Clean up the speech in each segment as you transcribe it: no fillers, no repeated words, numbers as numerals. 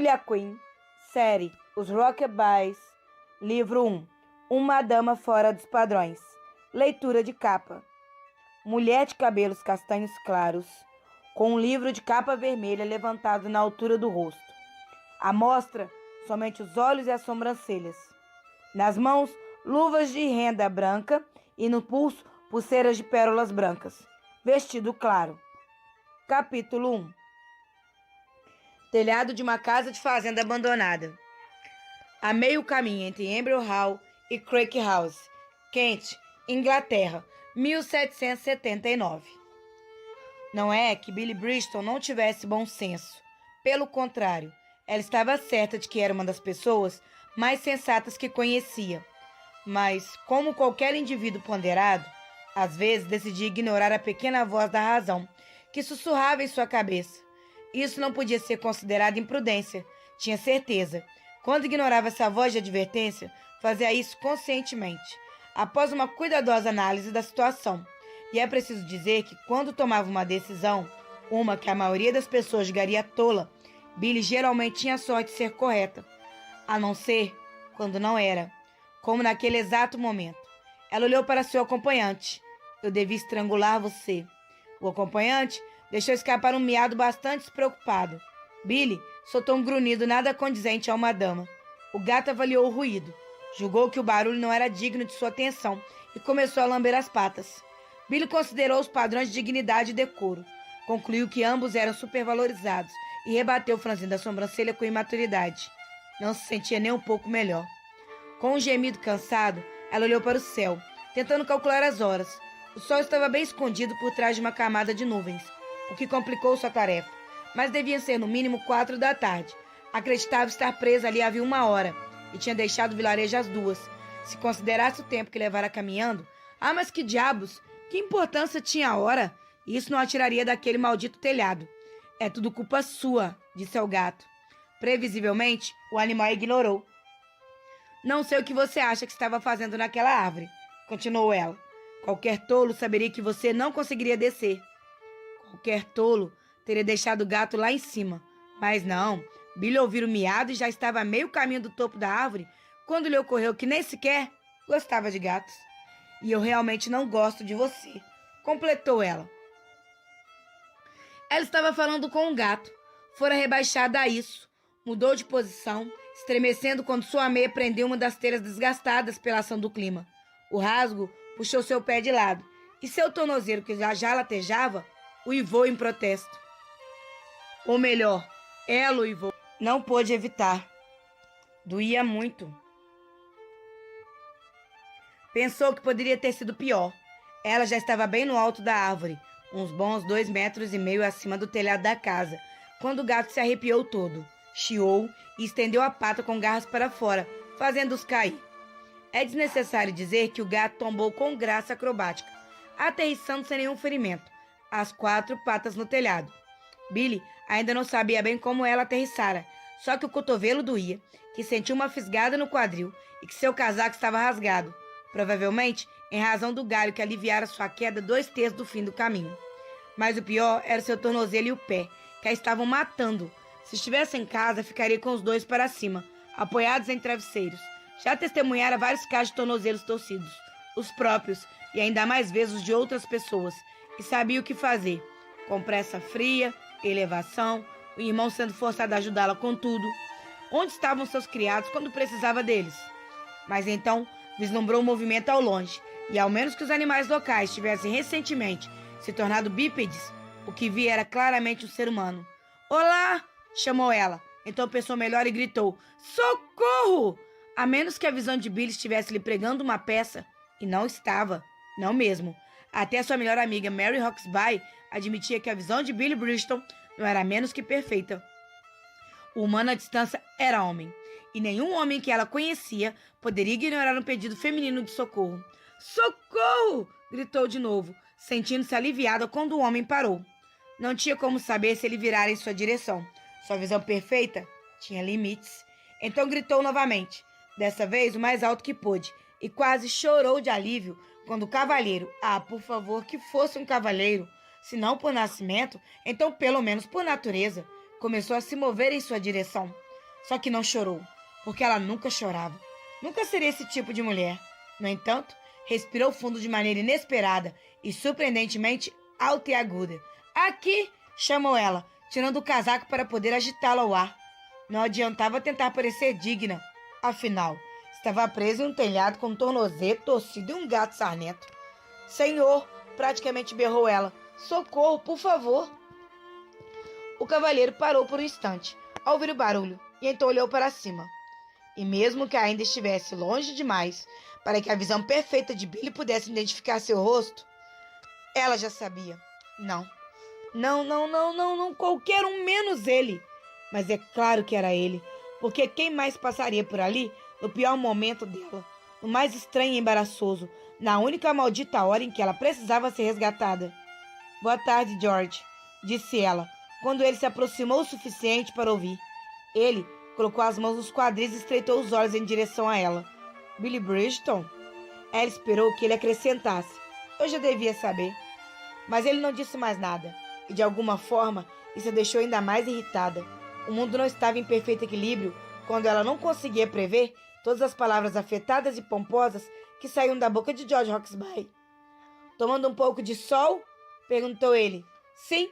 Julia Quinn, série Os Rockabills, livro 1, Uma Dama Fora dos Padrões, leitura de capa. Mulher de cabelos castanhos claros, com um livro de capa vermelha levantado na altura do rosto. À mostra, somente os olhos e as sobrancelhas. Nas mãos, luvas de renda branca e no pulso, pulseiras de pérolas brancas. Vestido claro. Capítulo 1. Telhado de uma casa de fazenda abandonada. A meio caminho entre Amber Hall e Craig House, Kent, Inglaterra, 1779. Não é que Billie Bristol não tivesse bom senso. Pelo contrário, ela estava certa de que era uma das pessoas mais sensatas que conhecia. Mas, como qualquer indivíduo ponderado, às vezes decidia ignorar a pequena voz da razão que sussurrava em sua cabeça. Isso não podia ser considerado imprudência, tinha certeza. Quando ignorava essa voz de advertência, fazia isso conscientemente, após uma cuidadosa análise da situação. E é preciso dizer que quando tomava uma decisão, uma que a maioria das pessoas julgaria tola, Billie geralmente tinha a sorte de ser correta, a não ser quando não era, como naquele exato momento. Ela olhou para seu acompanhante. Eu devia estrangular você. O acompanhante deixou escapar um miado bastante despreocupado. Billie soltou um grunhido nada condizente a uma dama. O gato avaliou o ruído, julgou que o barulho não era digno de sua atenção e começou a lamber as patas. Billie considerou os padrões de dignidade e decoro, concluiu que ambos eram supervalorizados e rebateu franzindo a sobrancelha com imaturidade. Não se sentia nem um pouco melhor. Com um gemido cansado, ela olhou para o céu, tentando calcular as horas. O sol estava bem escondido por trás de uma camada de nuvens, o que complicou sua tarefa, mas deviam ser no mínimo 4 da tarde. Acreditava estar presa ali havia 1 hora e tinha deixado o vilarejo às 2. Se considerasse o tempo que levara caminhando, mas que diabos, que importância tinha a hora? Isso não a tiraria daquele maldito telhado. É tudo culpa sua, disse ao gato. Previsivelmente, o animal ignorou. Não sei o que você acha que estava fazendo naquela árvore, continuou ela. Qualquer tolo saberia que você não conseguiria descer. Qualquer tolo teria deixado o gato lá em cima. Mas não, Billie ouviu o miado e já estava a meio caminho do topo da árvore quando lhe ocorreu que nem sequer gostava de gatos. E eu realmente não gosto de você, completou ela. Ela estava falando com um gato. Fora rebaixada a isso. Mudou de posição, estremecendo quando sua meia prendeu uma das telhas desgastadas pela ação do clima. O rasgo puxou seu pé de lado, e seu tornozelo, que já latejava, uivou em protesto. Ou melhor, ela uivou. Não pôde evitar. Doía muito. Pensou que poderia ter sido pior. Ela já estava bem no alto da árvore, uns bons 2,5 metros acima do telhado da casa, quando o gato se arrepiou todo, chiou e estendeu a pata com garras para fora, fazendo-os cair. É desnecessário dizer que o gato tombou com graça acrobática, aterrissando sem nenhum ferimento, as 4 patas no telhado. Billie ainda não sabia bem como ela aterrissara, só que o cotovelo doía, que sentiu uma fisgada no quadril e que seu casaco estava rasgado, provavelmente em razão do galho que aliviara sua queda 2/3 do fim do caminho. Mas o pior era seu tornozelo e o pé, que a estavam matando. Se estivesse em casa, ficaria com os 2 para cima, apoiados em travesseiros. Já testemunhara vários casos de tornozelos torcidos, os próprios e ainda mais vezes os de outras pessoas, e sabia o que fazer. Compressa fria, elevação, o irmão sendo forçado a ajudá-la com tudo. Onde estavam seus criados quando precisava deles? Mas então vislumbrou um movimento ao longe, e ao menos que os animais locais tivessem recentemente se tornado bípedes, o que via era claramente um ser humano. Olá! Chamou ela. Então pensou melhor e gritou: socorro! A menos que a visão de Billie estivesse lhe pregando uma peça, e não estava, não mesmo. Até sua melhor amiga Mary Hawksby admitia que a visão de Billie Bristol não era menos que perfeita. O humano à distância era homem, e nenhum homem que ela conhecia poderia ignorar um pedido feminino de socorro. Socorro! Gritou de novo, sentindo-se aliviada quando o homem parou. Não tinha como saber se ele virara em sua direção. Sua visão perfeita tinha limites. Então gritou novamente, dessa vez o mais alto que pôde, e quase chorou de alívio quando o cavalheiro, por favor, que fosse um cavalheiro, se não por nascimento, então pelo menos por natureza, começou a se mover em sua direção. Só que não chorou, porque ela nunca chorava. Nunca seria esse tipo de mulher. No entanto, respirou fundo de maneira inesperada e surpreendentemente alta e aguda. Aqui! Chamou ela, tirando o casaco para poder agitá-lo ao ar. Não adiantava tentar parecer digna. Afinal, estava preso em um telhado com um tornozelo torcido e um gato sarnento. Senhor! Praticamente berrou ela. Socorro, por favor! O cavalheiro parou por um instante, ao ouvir o barulho, e então olhou para cima. E mesmo que ainda estivesse longe demais para que a visão perfeita de Billy pudesse identificar seu rosto, ela já sabia. Não, qualquer um menos ele. Mas é claro que era ele, porque quem mais passaria por ali no pior momento dela, no mais estranho e embaraçoso, na única maldita hora em que ela precisava ser resgatada. Boa tarde, George, disse ela, quando ele se aproximou o suficiente para ouvir. Ele colocou as mãos nos quadris e estreitou os olhos em direção a ela. Billy Bridgeton? Ela esperou que ele acrescentasse. Eu já devia saber. Mas ele não disse mais nada, e de alguma forma isso a deixou ainda mais irritada. O mundo não estava em perfeito equilíbrio quando ela não conseguia prever todas as palavras afetadas e pomposas que saíam da boca de George Roxby. Tomando um pouco de sol? Perguntou ele. Sim,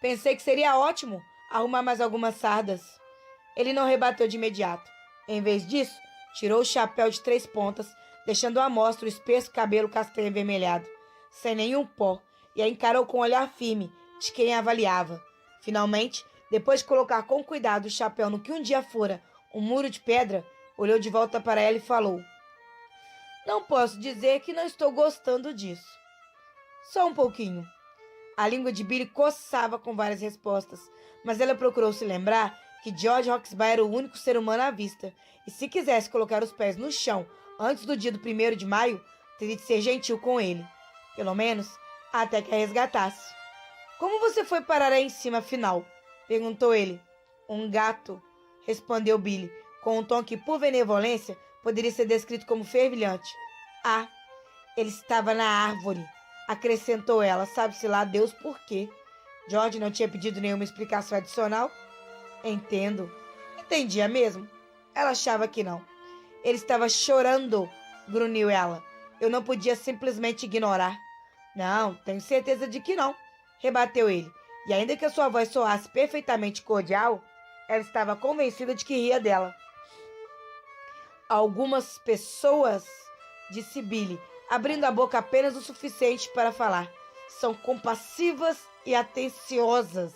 pensei que seria ótimo arrumar mais algumas sardas. Ele não rebateu de imediato. Em vez disso, tirou o chapéu de 3 pontas, deixando à mostra o espesso cabelo castanho avermelhado, sem nenhum pó, e a encarou com um olhar firme de quem a avaliava. Finalmente, depois de colocar com cuidado o chapéu no que um dia fora um muro de pedra, olhou de volta para ela e falou. Não posso dizer que não estou gostando disso. Só um pouquinho. A língua de Billy coçava com várias respostas, mas ela procurou se lembrar que George Roxby era o único ser humano à vista, e se quisesse colocar os pés no chão antes do dia do 1º de maio, teria de ser gentil com ele. Pelo menos, até que a resgatasse. Como você foi parar aí em cima, afinal? Perguntou ele. Um gato, respondeu Billy, com um tom que, por benevolência, poderia ser descrito como fervilhante. Ah, ele estava na árvore, acrescentou ela, sabe-se lá Deus por quê. George não tinha pedido nenhuma explicação adicional? Entendo. Entendia mesmo? Ela achava que não. Ele estava chorando, grunhiu ela. Eu não podia simplesmente ignorar. Não, tenho certeza de que não, rebateu ele. E ainda que a sua voz soasse perfeitamente cordial, ela estava convencida de que ria dela. Algumas pessoas, disse Billy, abrindo a boca apenas o suficiente para falar, são compassivas e atenciosas.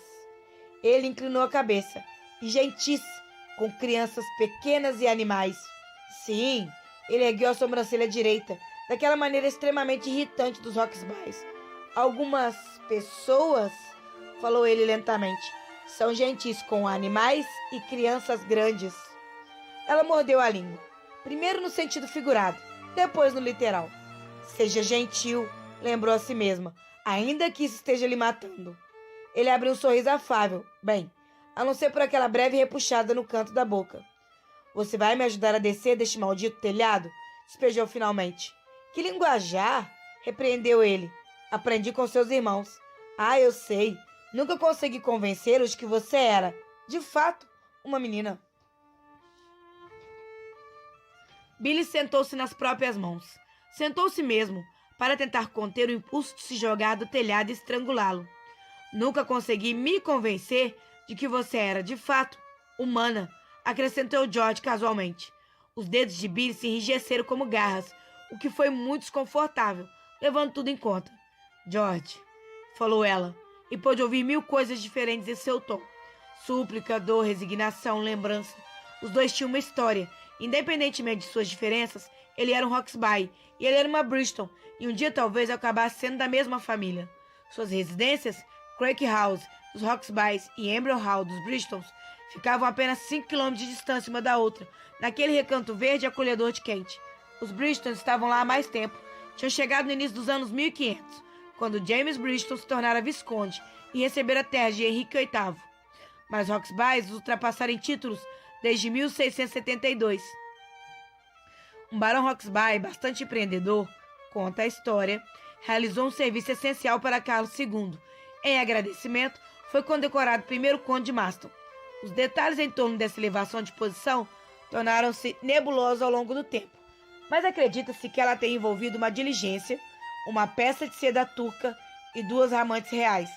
Ele inclinou a cabeça, e gentis, com crianças pequenas e animais. Sim, ele ergueu a sobrancelha direita, daquela maneira extremamente irritante dos Roxbys. Algumas pessoas, falou ele lentamente, são gentis com animais e crianças grandes. Ela mordeu a língua, primeiro no sentido figurado, depois no literal. Seja gentil, lembrou a si mesma, ainda que isso esteja lhe matando. Ele abriu um sorriso afável, bem, a não ser por aquela breve repuxada no canto da boca. Você vai me ajudar a descer deste maldito telhado? Despejou finalmente. Que linguajar! Repreendeu ele. Aprendi com seus irmãos. Ah, eu sei. Nunca consegui convencê-los de que você era, de fato, uma menina. Billy sentou-se nas próprias mãos. Sentou-se mesmo, para tentar conter o impulso de se jogar do telhado e estrangulá-lo. Nunca consegui me convencer de que você era, de fato, humana, acrescentou George casualmente. Os dedos de Billy se enrijeceram como garras, o que foi muito desconfortável, levando tudo em conta. George, falou ela, e pôde ouvir 1000 coisas diferentes em seu tom. Súplica, dor, resignação, lembrança. Os dois tinham uma história. Independentemente de suas diferenças, ele era um Roxby e ele era uma Bridgeton, e um dia talvez acabasse sendo da mesma família. Suas residências, Craig House dos Roxbys e Amber Hall dos Bridgetons, ficavam a apenas 5 km de distância uma da outra, naquele recanto verde e acolhedor de Kent. Os Bridgetons estavam lá há mais tempo. Tinham chegado no início dos anos 1500, quando James Bridgeton se tornara visconde e recebera terras de Henrique VIII. Mas os Roxbys os ultrapassaram em títulos desde 1672. Um barão Roxby, bastante empreendedor, conta a história, realizou um serviço essencial para Carlos II. Em agradecimento, foi condecorado primeiro conde de Maston. Os detalhes em torno dessa elevação de posição tornaram-se nebulosos ao longo do tempo, mas acredita-se que ela tenha envolvido uma diligência, uma peça de seda turca e 2 amantes reais.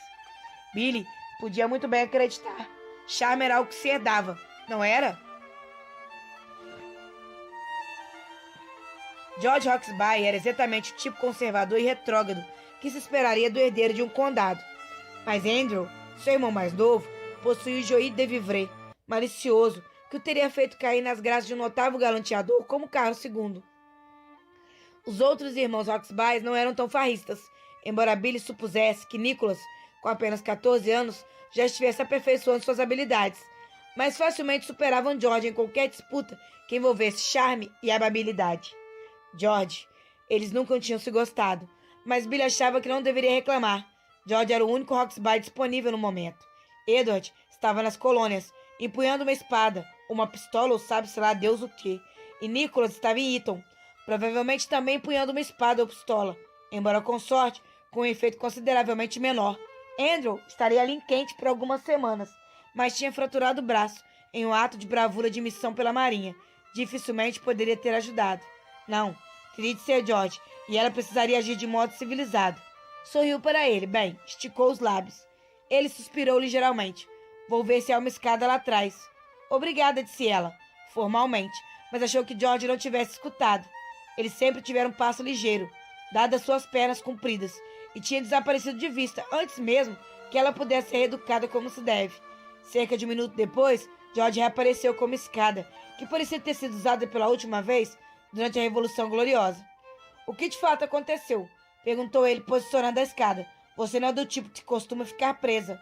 Billy podia muito bem acreditar. Charme era algo que se herdava, não era? George Roxby era exatamente o tipo conservador e retrógrado que se esperaria do herdeiro de um condado. Mas Andrew, seu irmão mais novo, possuía o joie de vivre, malicioso, que o teria feito cair nas graças de um notável galanteador como Carlos II. Os outros irmãos Roxby não eram tão farristas, embora Billy supusesse que Nicholas, com apenas 14 anos, já estivesse aperfeiçoando suas habilidades, mas facilmente superavam George em qualquer disputa que envolvesse charme e amabilidade. George, eles nunca tinham se gostado, mas Billy achava que não deveria reclamar. George era o único Roxby disponível no momento. Edward estava nas colônias, empunhando uma espada, uma pistola ou sabe-se lá Deus o quê, e Nicholas estava em Eton, provavelmente também empunhando uma espada ou pistola, embora com sorte, com um efeito consideravelmente menor. Andrew estaria ali em Kent por algumas semanas, mas tinha fraturado o braço em um ato de bravura de missão pela Marinha. Dificilmente poderia ter ajudado. Não, teria de ser George, e ela precisaria agir de modo civilizado. Sorriu para ele, bem, esticou os lábios. Ele suspirou ligeiramente. Vou ver se há uma escada lá atrás. Obrigada, disse ela, formalmente, mas achou que George não tivesse escutado. Eles sempre tiveram um passo ligeiro, dadas suas pernas compridas, e tinha desaparecido de vista antes mesmo que ela pudesse ser educada como se deve. Cerca de um minuto depois, George reapareceu com uma escada, que parecia ter sido usada pela última vez durante a Revolução Gloriosa. O que de fato aconteceu? Perguntou ele, posicionando a escada. Você não é do tipo que costuma ficar presa.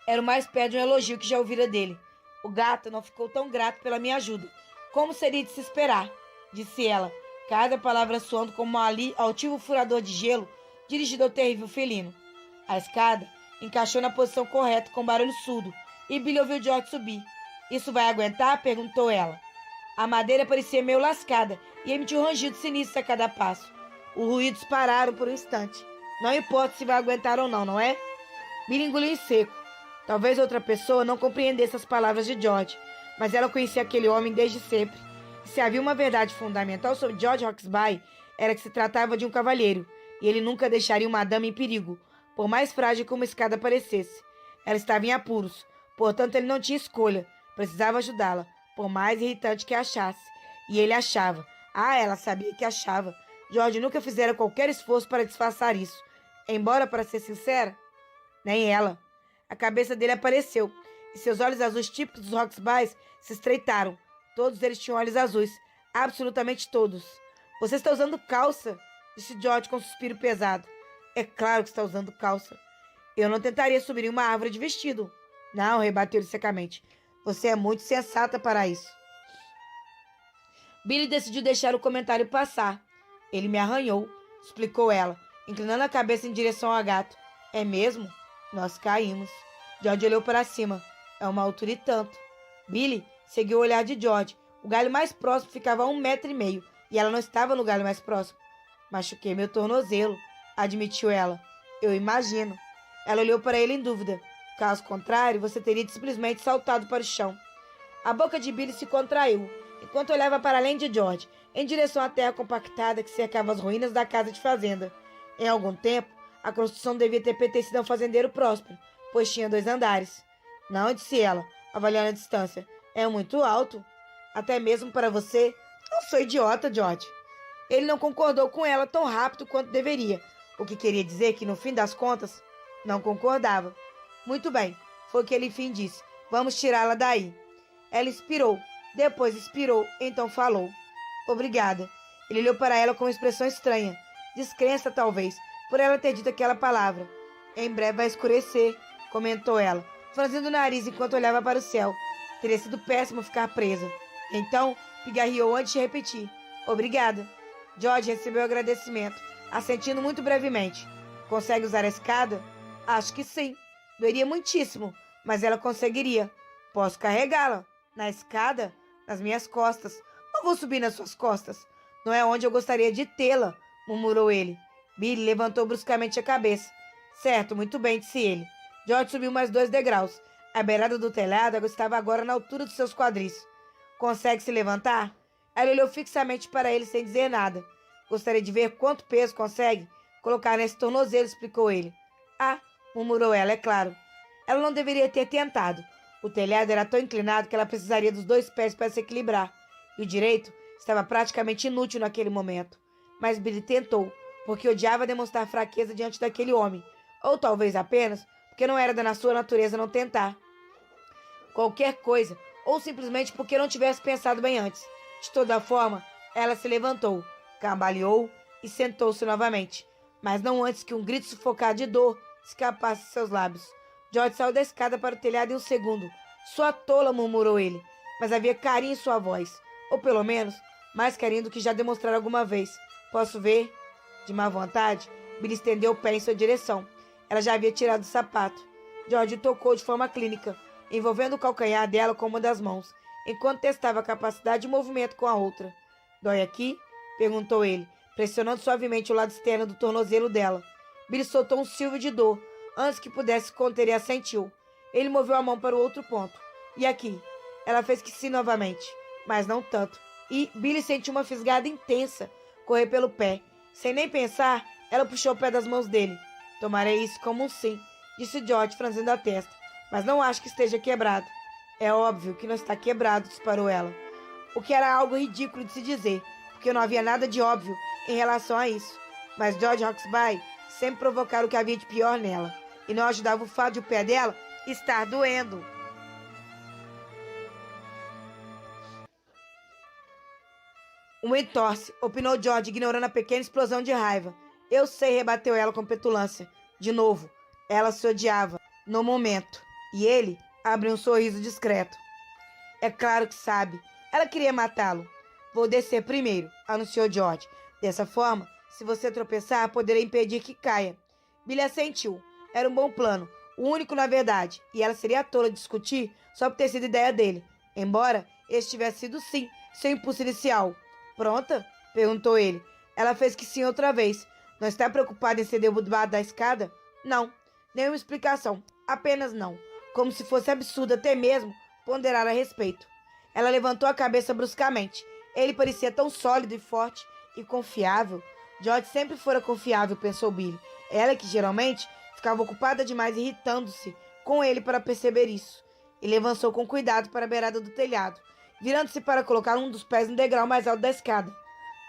Era o mais perto de um elogio que já ouvira dele. O gato não ficou tão grato pela minha ajuda. Como seria de se esperar? Disse ela, cada palavra soando como um altivo furador de gelo dirigido ao terrível felino. A escada encaixou na posição correta com barulho surdo e Billy ouviu George subir. Isso vai aguentar? Perguntou ela. A madeira parecia meio lascada e emitiu rangidos sinistros a cada passo. Os ruídos pararam por um instante. Não importa se vai aguentar ou não, não é? Billy engoliu em seco. Talvez outra pessoa não compreendesse as palavras de George, mas ela conhecia aquele homem desde sempre. E se havia uma verdade fundamental sobre George Roxby, era que se tratava de um cavalheiro, e ele nunca deixaria uma dama em perigo, por mais frágil que uma escada parecesse. Ela estava em apuros, portanto ele não tinha escolha. Precisava ajudá-la, por mais irritante que a achasse. E ele achava. Ela sabia que achava. George nunca fizera qualquer esforço para disfarçar isso. Embora, para ser sincera, nem ela. A cabeça dele apareceu, e seus olhos azuis típicos dos Roxbys se estreitaram. Todos eles tinham olhos azuis. Absolutamente todos. Você está usando calça? Disse George com um suspiro pesado. É claro que está usando calça. Eu não tentaria subir em uma árvore de vestido. Não, rebateu ele secamente. Você é muito sensata para isso. Billy decidiu deixar o comentário passar. Ele me arranhou, explicou ela, inclinando a cabeça em direção ao gato. É mesmo? Nós caímos. George olhou para cima. É uma altura e tanto. Billy seguiu o olhar de George. O galho mais próximo ficava a 1,5 metros, e ela não estava no galho mais próximo. Machuquei meu tornozelo, admitiu ela. Eu imagino. Ela olhou para ele em dúvida. Caso contrário, você teria simplesmente saltado para o chão. A boca de Billy se contraiu, enquanto olhava para além de George, em direção à terra compactada que cercava as ruínas da casa de fazenda. Em algum tempo, a construção devia ter pertencido a um fazendeiro próspero, pois tinha 2 andares. Não, disse ela, avaliando a distância. É muito alto. Até mesmo para você. Não sou idiota, George. Ele não concordou com ela tão rápido quanto deveria, o que queria dizer que, no fim das contas, não concordava. Muito bem, foi o que ele enfim disse. Vamos tirá-la daí. Ela expirou, depois expirou, então falou. Obrigada. Ele olhou para ela com uma expressão estranha. Descrença, talvez, por ela ter dito aquela palavra. Em breve vai escurecer, comentou ela, franzindo o nariz enquanto olhava para o céu. Teria sido péssimo ficar presa. Então, pigarreou antes de repetir. Obrigada. George recebeu o agradecimento, assentindo muito brevemente. Consegue usar a escada? Acho que sim. Doeria muitíssimo, mas ela conseguiria. Posso carregá-la. Na escada? Nas minhas costas. Não vou subir nas suas costas. Não é onde eu gostaria de tê-la, murmurou ele. Billy levantou bruscamente a cabeça. Certo, muito bem, disse ele. George subiu mais 2 degraus. A beirada do telhado estava agora na altura dos seus quadris. Consegue se levantar? Ela olhou fixamente para ele sem dizer nada. Gostaria de ver quanto peso consegue colocar nesse tornozelo, explicou ele. Ah, murmurou ela, é claro. Ela não deveria ter tentado. O telhado era tão inclinado que ela precisaria dos 2 pés para se equilibrar. E o direito estava praticamente inútil naquele momento. Mas Billy tentou, porque odiava demonstrar fraqueza diante daquele homem. Ou talvez apenas porque não era da sua natureza não tentar. Qualquer coisa, ou simplesmente porque não tivesse pensado bem antes. De toda forma, ela se levantou, cambaleou e sentou-se novamente, mas não antes que um grito sufocado de dor escapasse de seus lábios. George saiu da escada para o telhado em um segundo. Sua tola, murmurou ele, mas havia carinho em sua voz, ou pelo menos, mais carinho do que já demonstrara alguma vez. Posso ver? De má vontade, Billy estendeu o pé em sua direção. Ela já havia tirado o sapato. George o tocou de forma clínica, envolvendo o calcanhar dela com uma das mãos, enquanto testava a capacidade de movimento com a outra. Dói aqui? Perguntou ele, pressionando suavemente o lado externo do tornozelo dela. Billy soltou um silvo de dor. Antes que pudesse conter e assentiu. Ele moveu a mão para o outro ponto. E aqui? Ela fez que sim novamente, mas não tanto. E Billy sentiu uma fisgada intensa correr pelo pé. Sem nem pensar, ela puxou o pé das mãos dele. Tomarei isso como um sim, disse George, franzindo a testa. Mas não acho que esteja quebrado. É óbvio que não está quebrado, disparou ela. O que era algo ridículo de se dizer, porque não havia nada de óbvio em relação a isso. Mas George Roxby sempre provocara o que havia de pior nela, e não ajudava o fato de o pé dela estar doendo. Um entorse, opinou George, ignorando a pequena explosão de raiva. Eu sei, rebateu ela com petulância. De novo, ela se odiava, no momento. E ele abriu um sorriso discreto. É claro que sabe. Ela queria matá-lo. Vou descer primeiro, anunciou George. Dessa forma, se você tropeçar, poderei impedir que caia. Billy assentiu. Era um bom plano, o único na verdade, e ela seria tola de discutir só por ter sido ideia dele, embora este tivesse sido sim seu impulso inicial. Pronta? Perguntou ele. Ela fez que sim outra vez. Não está preocupada em ser derrubada da escada? Não. Nenhuma explicação. Apenas não. Como se fosse absurdo até mesmo ponderar a respeito. Ela levantou a cabeça bruscamente. Ele parecia tão sólido e forte e confiável. George sempre fora confiável, pensou Billy. Ela que geralmente ficava ocupada demais irritando-se com ele para perceber isso. Ele avançou com cuidado para a beirada do telhado, virando-se para colocar um dos pés no degrau mais alto da escada.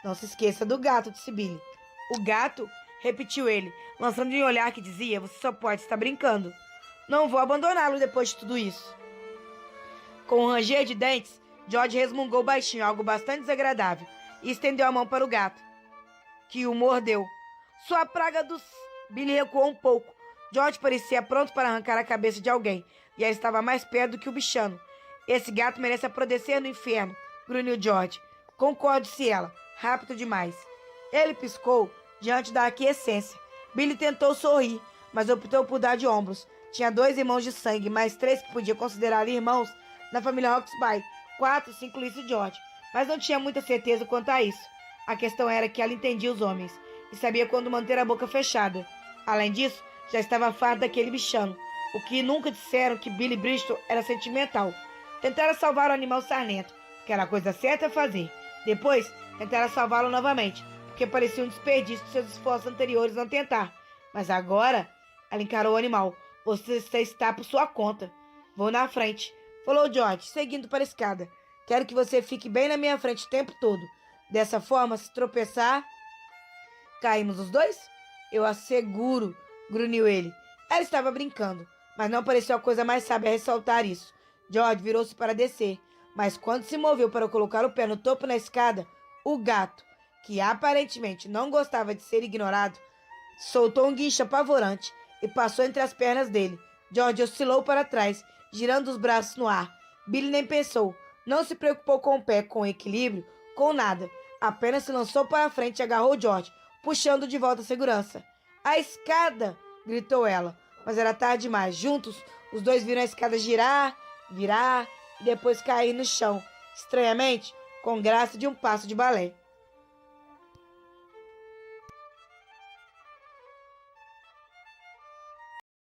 Não se esqueça do gato, disse Billy. O gato? Repetiu ele, lançando um olhar que dizia, você só pode estar brincando. Não vou abandoná-lo depois de tudo isso. Com um ranger de dentes, George resmungou baixinho, algo bastante desagradável, e estendeu a mão para o gato, que o mordeu. Sua praga dos... Billy recuou um pouco. George parecia pronto para arrancar a cabeça de alguém, e ela estava mais perto do que o bichano. Esse gato merece apodrecer no inferno, grunhiu George. Concordo, disse ela, rápido demais. Ele piscou diante da aquiescência. Billy tentou sorrir, mas optou por dar de ombros. Tinha 2 irmãos de sangue, mais 3 que podia considerar irmãos na família Roxby, 4 se incluísse George, mas não tinha muita certeza quanto a isso. A questão era que ela entendia os homens e sabia quando manter a boca fechada. Além disso, já estava farta daquele bichano, o que nunca disseram que Billy Bristol era sentimental. Tentara salvar o animal sarnento, que era a coisa certa a fazer. Depois, tentara salvá-lo novamente, porque parecia um desperdício de seus esforços anteriores não tentar. Mas agora, ela encarou o animal. Você está por sua conta. Vou na frente, falou George, seguindo para a escada. Quero que você fique bem na minha frente o tempo todo. Dessa forma, se tropeçar... Caímos os dois? Eu asseguro, grunhiu ele. Ela estava brincando, mas não pareceu a coisa mais sábia a ressaltar isso. George virou-se para descer, mas quando se moveu para colocar o pé no topo da escada, o gato, que aparentemente não gostava de ser ignorado, soltou um guincho apavorante e passou entre as pernas dele. George oscilou para trás, girando os braços no ar. Billy nem pensou, não se preocupou com o pé, com o equilíbrio, com nada. Apenas se lançou para a frente e agarrou George, puxando de volta a segurança. A escada! Gritou ela, mas era tarde demais. Juntos, os dois viram a escada girar, virar e depois cair no chão, estranhamente, com graça de um passo de balé.